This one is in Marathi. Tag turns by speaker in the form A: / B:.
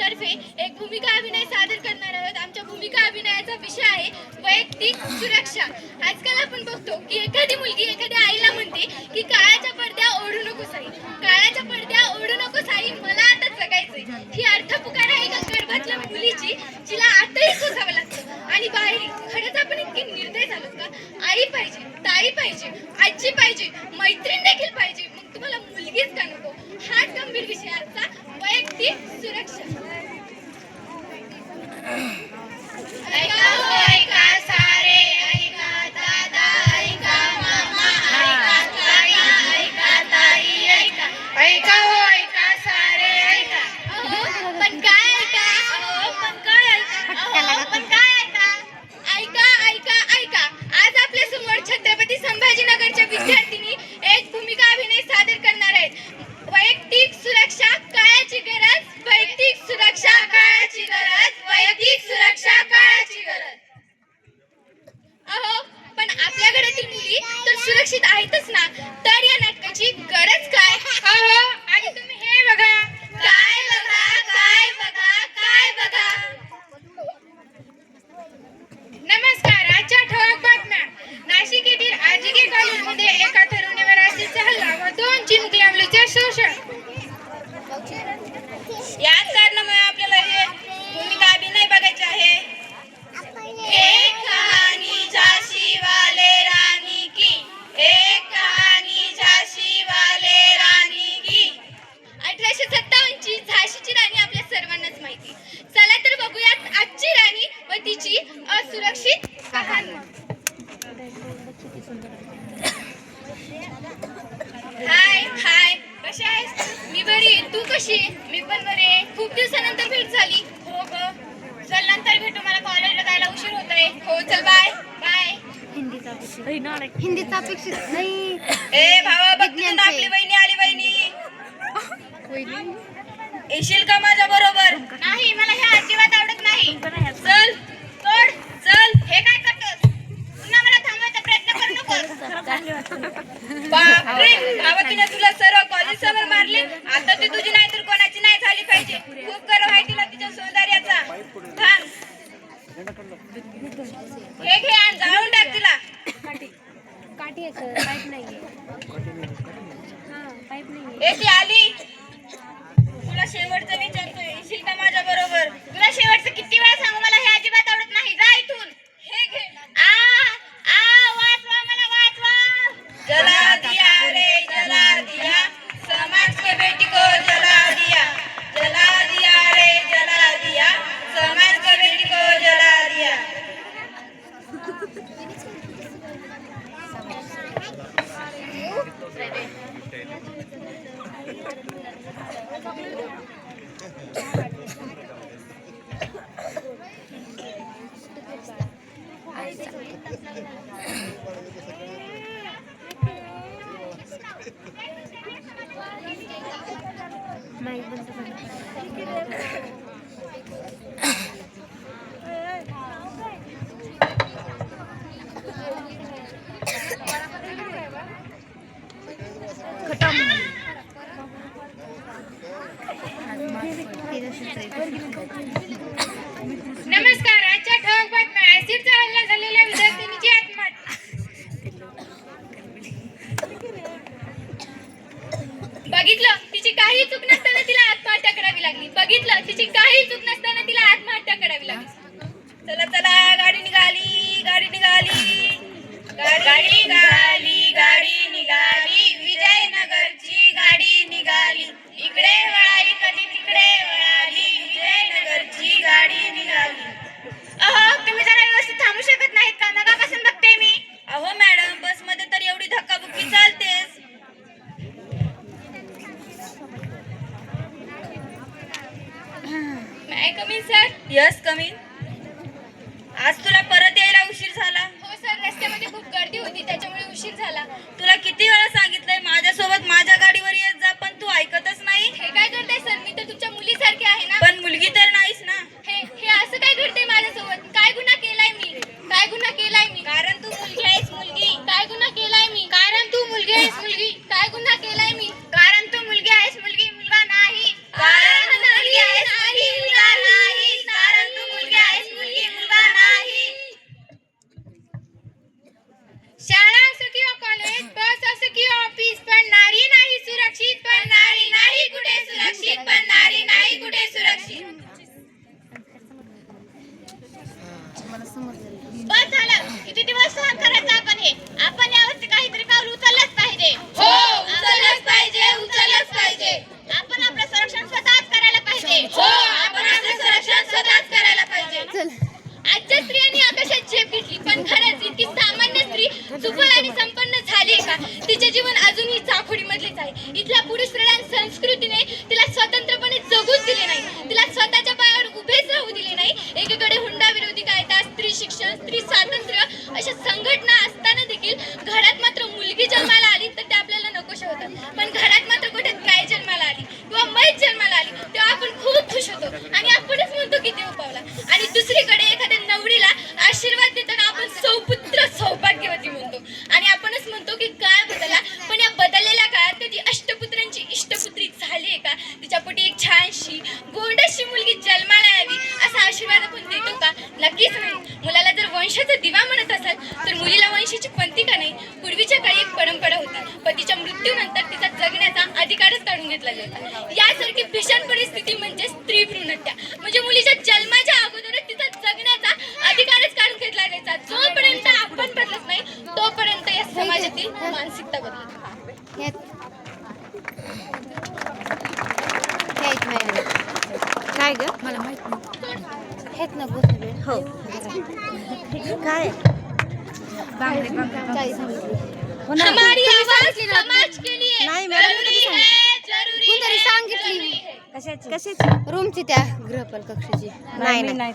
A: तर्फे एक भूमिका अभिनय सादर करणार आहोत. आमच्या भूमिका अभिनयाचा विषय आहे वैयक्तिक सुरक्षा. आजकाल आपण बघतो की एखादी मुलगी एखाद्या आईला म्हणते की काळाच्या पडद्या ओढू नकोस आई, काळाच्या पडद्या ओढू नकोस आई, मला आता जगायचंय. ही अर्थ पुकार आहे का गर्भातल्या मुलीची जिला आताही सोसावं लागतं आणि बाहेर. खरंच आपण इतके निर्दय झालो का? आई पाहिजे, ताई पाहिजे, आजी पाहिजे, मैत्रीण देखील पाहिजे, मग तुम्हाला मुलगीच का नको? हाच गंभीर विषय आजचा वैयक्तिक सुरक्षा. ऐका हो ऐका सारे, ऐका दादा, ऐका मामा, ऐका काका, ऐका ताई, ऐका. ऐका हो ऐका सारे, ऐका. अहो पण काय ऐका? अहो पण काय ऐका? अहो पण काय ऐका? ऐका ऐका ऐका. आज आपल्या समोर छत्रपती संभाजीनगरच्या विद्यार्थिनी एक भूमिका अभिनय सादर करणार आहेत. वैयक्तिक सुरक्षा काळाची गरज, वैयक्तिक सुरक्षा काळाची गरज, वैयक्तिक सुरक्षा काळाची गरज. अहो पण आपल्या घरातील मुली तर सुरक्षित आहेतच ना, तर या नाटकाची गरज काय? अहो आणि तुम्ही हे बघा, काय बघा, काय बघा, काय बघा. नमस्कार. आजच्या ठळक बातम्या. नाशिक येथील आजिगे कॉलेजमध्ये एका तरुणीवर ऍसिडचा हल्ला व 2 चिमुकल्या मुलीचे शोषण. याच कारणामुळे आपल्याला हे भूमिका अभिनय बघायचे आहे. एक कहाणी झाशी वाले रानी की, एक कहाणी झाशी वाले रानी की. 1857 ची झाशीची राणी आपल्या सर्वांनाच माहिती. चला तर बघूयात आजची राणी व तिची असुरक्षित कहाणी. हाय हाय, कशी आहेस? मी बरी, तू कशी? मी पण बरी आहे. खूप दिवसानंतर भेट झाली. हो ग. चल नंतर भेटू, मला कॉलेजला जायला उशीर होतोय. हो चल, बाय बाय.
B: हिंदीचा अपेक्षित नाही.
A: ए भावा बघ ना, आपली वहिनी आली. वहिनी येशील का माझ्या बरोबर? नाही, मला हे अजिबात आवडत नाही. चल सोड, चल. हे काय करतोस? पुन्हा मला थांबवायचा प्रयत्न करू नकोस. बापरे, भावा तुला सर्व कॉलेज समोर मारले. आता ती तुझी नाही तर कोणाची नाही झाली पाहिजे. खूप गर्व आहे तिला तिच्या सौंदर्याचा. थांब, हे घे आणि जाळून टाक तिला.
B: काठी आहे सर, पाईप नाहीये. पाईप नाहीये.
A: ए ती आली. तुला शेवटचं विचारतोय, येशील का माझ्या बरोबर? तुला शेवटचं किती वेळा सांगू, मला हे अजिबात आवडत नाही. जा इथून. हे घे. वाचवा मला, वाचवा. जला दिया रे जला दिया, समाज के बेटी को जला दिया. जला दिया रे जला दिया, समाज के बेटी को जला दिया. नमस्कार. आजच्या ठळक बातम्या. ऍसिडचा हल्ला झालेल्या विद्यार्थिनीची आत्महत्या. बघितलं, तिची काही चूक नसताना तिला आत्महत्या करावी लागली. बघितलं, तिची काही चूक नसताना तिला आत्महत्या करावी लागली. चला चला, गाडी निघाली, गाडी निघाली, गाडी निघाली, गाडी निघाली, विजयनगरची गाडी निघाली. इकडे वळाली कधी तिकडे वळाली, विजयनगरची गाडी निघाली. अहो तुम्ही जरा व्यवस्थित थांबू शकत नाहीत का? मगापासून बघते मी. अहो मॅडम, बस मध्ये तर एवढी धक्काबुक्की चालतेच. May I come in, sir? Yes, come in. आज तुला परत यायला उशीर झाला. हो सर, रस्त्यामध्ये खूप गर्दी होती त्याच्यामुळे उशीर झाला. तुला किती वेळा सांगितलंय माझ्यासोबत माझ्या गाडीवर येत जा, पण तू ऐकतच नाही. हे काय करताय सर? मी तर तुमच्या मुलीसारखे आहे ना. पण मुलगी तर नाहीस ना. हे असं काय घडतंय माझ्यासोबत? काय गुन्हा केलाय मी? काय गुन्हा केलाय मी? कारण तू मुलगी आहेस मुलगी. काय गुन्हा केलाय मी? कारण तू मुलगी आहेस मुलगी. काय गुन्हा केलाय मी? कारण तू मुलगी आहेस मुलगी, मुलगा नाही. कारण मुलगी आहेस मुलगी, मुलगा कुठे सुरक्षित. बस झालं. किती दिवस सहन करायचं आपण हे? आपण यावरती काहीतरी पाऊल उचललंच पाहिजे. हो, उचललंच पाहिजे, उचललंच पाहिजे. आपण आपलं संरक्षण स्वतःच करायला पाहिजे. हो, आपण आपलं संरक्षण स्वतःच करायला पाहिजे. आजच्या स्त्रियांनी आकाशात झेप घेतली, पण खरंच इतकी सामान्य स्त्री सुफल आणि संपन्न झाली का? तिचे जीवन अजूनही चाकोरीमधलेच आहे. इथल्या पुरुष प्रधान संस्कृतीने तिला स्वतंत्रपणे जगूच दिले नाही, तिला स्वतःच्या पायावर उभेच राहू दिले नाही. एकीकडे हुंडा विरोधी कायदा, स्त्री शिक्षण, स्त्री स्वातंत्र्य अशा संघटना असताना देखील घरात मात्र मुलगी जन्माला आली तर ते आपल्याला नकोशा होतात. पण घरात मात्र कुठे गाय जन्माला आली किंवा म्हैस जन्माला आली तेव्हा आपण खूप खुश होतो आणि आपणच म्हणतो की देव पावला. आणि दुसरीकडे एखाद्या नवरीला आशीर्वाद देताना आपण सौपुत्र सौभाग्यवती म्हणतो आणि आपणच म्हणतो की काळ बदलला, पण या बदललेल्या काळात कधी अष्टपुत्रांची इष्टपुत्री झाली आहे का? तिच्या पोटी एक छानशी गोंडशी मुलगी जन्माला यावी असा आशीर्वाद आपण देतो का? नक्कीच नाही. मुलाला जर वंशाचा दिवा म्हणत असाल तर मुलीला वंशाची पंथी का नाही? पूर्वीच्या काळी एक परंपरा होती, पतीच्या मृत्यूनंतर तिचा जगण्याचा अधिकारच काढून घेतला जायचा. यासारखी भीषण परिस्थिती म्हणजे स्त्री भ्रूण हत्या. म्हणजे मुलीच्या जन्माच्या अगोदरच तिचा जगण्याचा अधिकारच काढून घेतला जायचा. जोपर्यंत आपण बदलत नाही तोपर्यंत या समाजातील मानसिकता बदलत नाही.
B: काय ग? मला माहित नाही. हेच ना गोष्ट हो काय
A: हमारी आवाज समाज के लिए
B: नाही मॅडम,
A: जरूरी है, जरूरी है,
B: सांगितली
A: जरूरी है.
B: कशाची रूमची त्या गृहपाल कक्षाची नाही
C: नाही